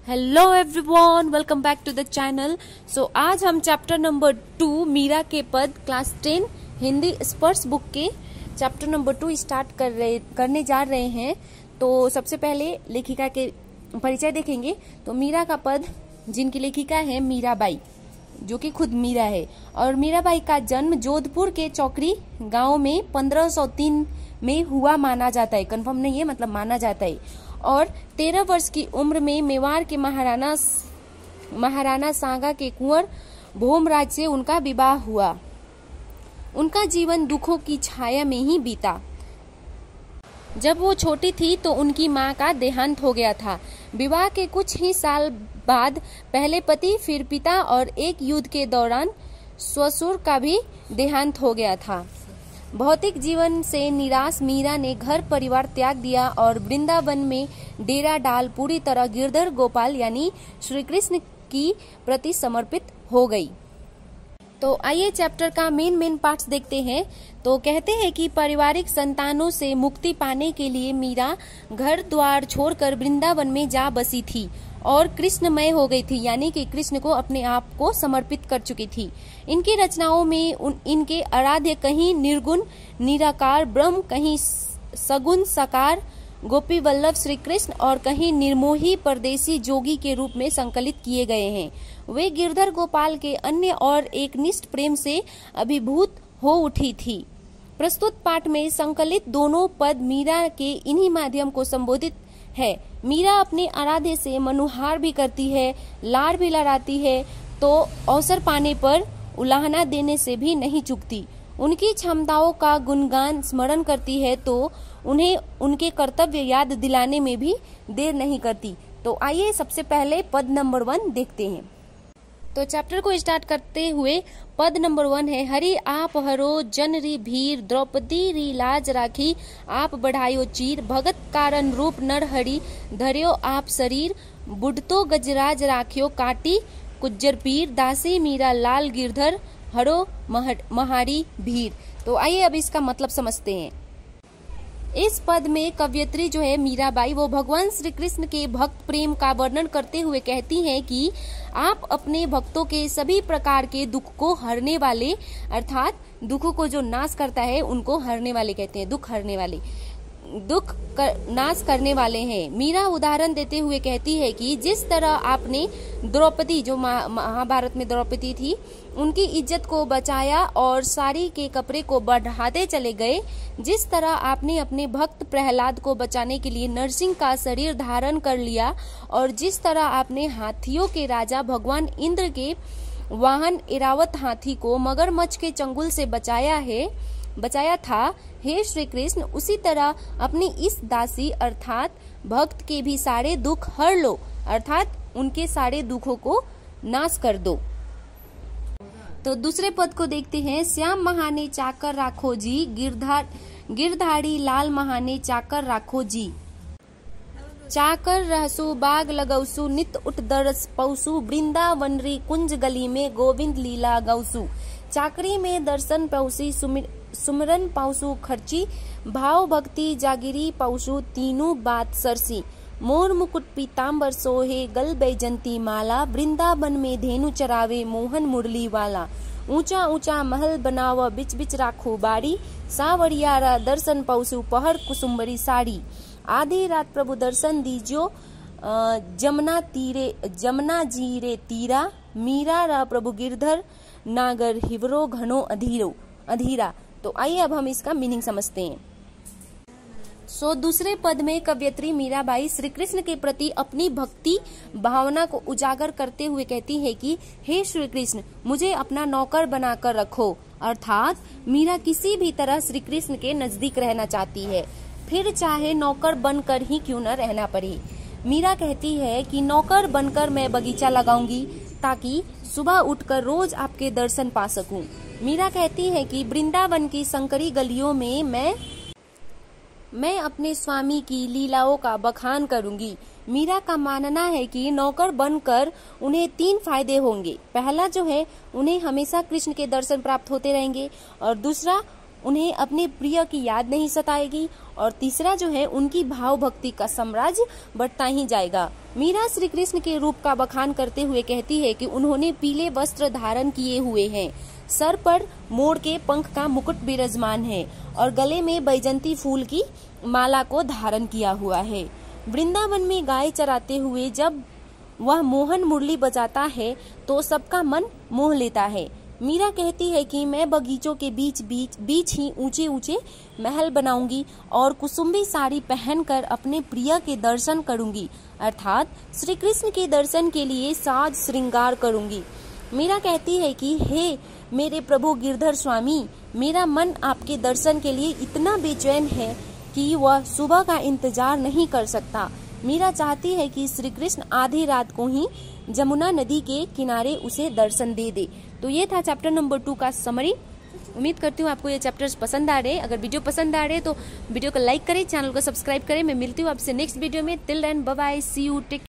Hello everyone, welcome back to the channel. So आज हम chapter number 2 Meera के पद क्लास 10 हिंदी स्पर्श बुक के चैप्टर नंबर 2 स्टार्ट करने जा रहे हैं। तो सबसे पहले लेखिका के परिचय देखेंगे। तो मीरा का पद जिनकी लेखिका है मीराबाई, जो कि खुद मीरा है, और मीराबाई का जन्म जोधपुर के चौकरी गांव में 1503 में हुआ माना जाता है। कंफर्म नहीं है, मतलब माना जाता है। और 13 वर्ष की उम्र में मेवाड़ के महाराणा सांगा के कुंवर भोमराज से उनका विवाह हुआ। उनका जीवन दुखों की छाया में ही बीता। जब वो छोटी थी तो उनकी मां का देहांत हो गया था। विवाह के कुछ ही साल बाद पहले पति, फिर पिता और एक युद्ध के दौरान ससुर का भी देहांत हो गया था। भौतिक जीवन से निराश मीरा ने घर परिवार त्याग दिया और वृंदावन में डेरा डाल पूरी तरह गिरधर गोपाल यानी श्री कृष्ण की प्रति समर्पित हो गई। तो आइए चैप्टर का मेन पार्ट्स देखते हैं। तो कहते हैं कि पारिवारिक संतानों से मुक्ति पाने के लिए मीरा घर द्वार छोड़कर वृंदावन में जा बसी थी और कृष्णमय हो गई थी, यानी कि कृष्ण को अपने आप को समर्पित कर चुकी थी। इनकी रचनाओं में इनके आराध्य कहीं निर्गुण निराकार ब्रह्म, कहीं सगुण साकार गोपी वल्लभ श्री कृष्ण और कहीं निर्मोही परदेसी जोगी के रूप में संकलित किए गए हैं। वे गिरधर गोपाल के अन्य और एक निष्ठ प्रेम से अभिभूत हो उठी थी। प्रस्तुत पाठ में संकलित दोनों पद मीरा के इन्हीं माध्यम को संबोधित है। मीरा अपने आराध्य से मनुहार भी करती है, लाड़ भी लड़ाती है, तो अवसर पाने पर उलाहना देने से भी नहीं चूकती। उनकी क्षमताओं का गुणगान स्मरण करती है तो उन्हें उनके कर्तव्य याद दिलाने में भी देर नहीं करती। तो आइए सबसे पहले पद नंबर 1 देखते हैं। तो चैप्टर को स्टार्ट करते हुए पद नंबर 1 है, हरि आप हरो जन री भीर, द्रौपदी री लाज राखी, आप बढ़ायो चीर, भगत कारण रूप नर हरि, धर्यो आप शरीर, बुढ़तो गजराज राखियो काटी, कुज्जर पीर, दासी मीरा लाल गिरधर, हरो महारी भीर। तो आइए अब इसका मतलब समझते हैं। इस पद में कवयित्री जो है मीराबाई, वो भगवान श्री कृष्ण के भक्त प्रेम का वर्णन करते हुए कहती हैं कि आप अपने भक्तों के सभी प्रकार के दुख को हरने वाले, अर्थात दुखों को जो नाश करता है उनको हरने वाले कहते हैं, दुख हरने वाले, नाश करने वाले हैं। मीरा उदाहरण देते हुए कहती है कि जिस तरह आपने द्रौपदी, जो महाभारत में द्रौपदी थी, उनकी इज्जत को बचाया और साड़ी के कपड़े को बढ़ाते चले गए, जिस तरह आपने अपने भक्त प्रहलाद को बचाने के लिए नरसिंह का शरीर धारण कर लिया, और जिस तरह आपने हाथियों के राजा भगवान इंद्र के वाहन इरावत हाथी को मगरमच्छ के चंगुल से बचाया था, हे श्री कृष्ण, उसी तरह अपनी इस दासी अर्थात भक्त के भी सारे दुख हर लो, अर्थात उनके सारे दुखों को नाश कर दो। तो दूसरे पद को देखते हैं, श्याम महाने चाकर राखो जी, गिरधारी लाल महाने चाकर राखो जी, चाकर रहसु बाग लगौसु, नित उठ दरस पौसु, वृंदावन री कुंज गली में गोविंद लीला गौसु, चाकरी में दर्शन पौसी, सुमरन पाउसु खर्ची, भाव भक्ति जागिरी पाउसु, तीनों बात सरसी, मोर मुकुट पीताम्बर सोहे, गल बैजंती माला, वृंदावन में धेनु चरावे मोहन मुरली वाला, ऊंचा ऊंचा महल बनाव बिच बिच राखो बाड़ी, सावरियारा दर्शन पाउसु पहर कुसुम्बरी साड़ी, आधी रात प्रभु दर्शन दीजियो, जमुना जीरे तीरा, मीरा रा प्रभु गिरधर नागर हिवरो घनो अधीरा। तो आइए अब हम इसका मीनिंग समझते हैं। दूसरे पद में कवयित्री मीराबाई श्री कृष्ण के प्रति अपनी भक्ति भावना को उजागर करते हुए कहती है कि हे श्री कृष्ण, मुझे अपना नौकर बनाकर रखो, अर्थात मीरा किसी भी तरह श्री कृष्ण के नजदीक रहना चाहती है, फिर चाहे नौकर बनकर ही क्यों न रहना पड़े। मीरा कहती है कि नौकर बनकर मैं बगीचा लगाऊंगी ताकि सुबह उठकर रोज आपके दर्शन पा सकूं। मीरा कहती है कि वृंदावन की संकरी गलियों में मैं अपने स्वामी की लीलाओं का बखान करूंगी। मीरा का मानना है कि नौकर बनकर उन्हें 3 फायदे होंगे। पहला जो है, उन्हें हमेशा कृष्ण के दर्शन प्राप्त होते रहेंगे, और दूसरा, उन्हें अपने प्रिय की याद नहीं सताएगी, और तीसरा जो है उनकी भाव भक्ति का साम्राज्य बढ़ता ही जाएगा। मीरा श्री कृष्ण के रूप का बखान करते हुए कहती है कि उन्होंने पीले वस्त्र धारण किए हुए हैं, सर पर मोर के पंख का मुकुट विराजमान है और गले में बैजंती फूल की माला को धारण किया हुआ है। वृंदावन में गाय चराते हुए जब वह मोहन मुरली बजाता है तो सबका मन मोह लेता है। मीरा कहती है कि मैं बगीचों के बीच ही ऊंचे ऊंचे महल बनाऊंगी और कुसुम्बी साड़ी पहनकर अपने प्रिय के दर्शन करूंगी, अर्थात श्री कृष्ण के दर्शन के लिए साज श्रृंगार करूंगी। मीरा कहती है कि हे मेरे प्रभु गिरधर स्वामी, मेरा मन आपके दर्शन के लिए इतना बेचैन है कि वह सुबह का इंतजार नहीं कर सकता। मीरा चाहती है कि श्री कृष्ण आधी रात को ही जमुना नदी के किनारे उसे दर्शन दे दे। तो ये था चैप्टर नंबर 2 का समरी। उम्मीद करती हूँ आपको ये चैप्टर्स पसंद आ रहे हैं। अगर वीडियो पसंद आ रहे हैं तो वीडियो को लाइक करें, चैनल को सब्सक्राइब करें। मैं मिलती हूँ आपसे नेक्स्ट वीडियो में। Till then bye bye, see you, take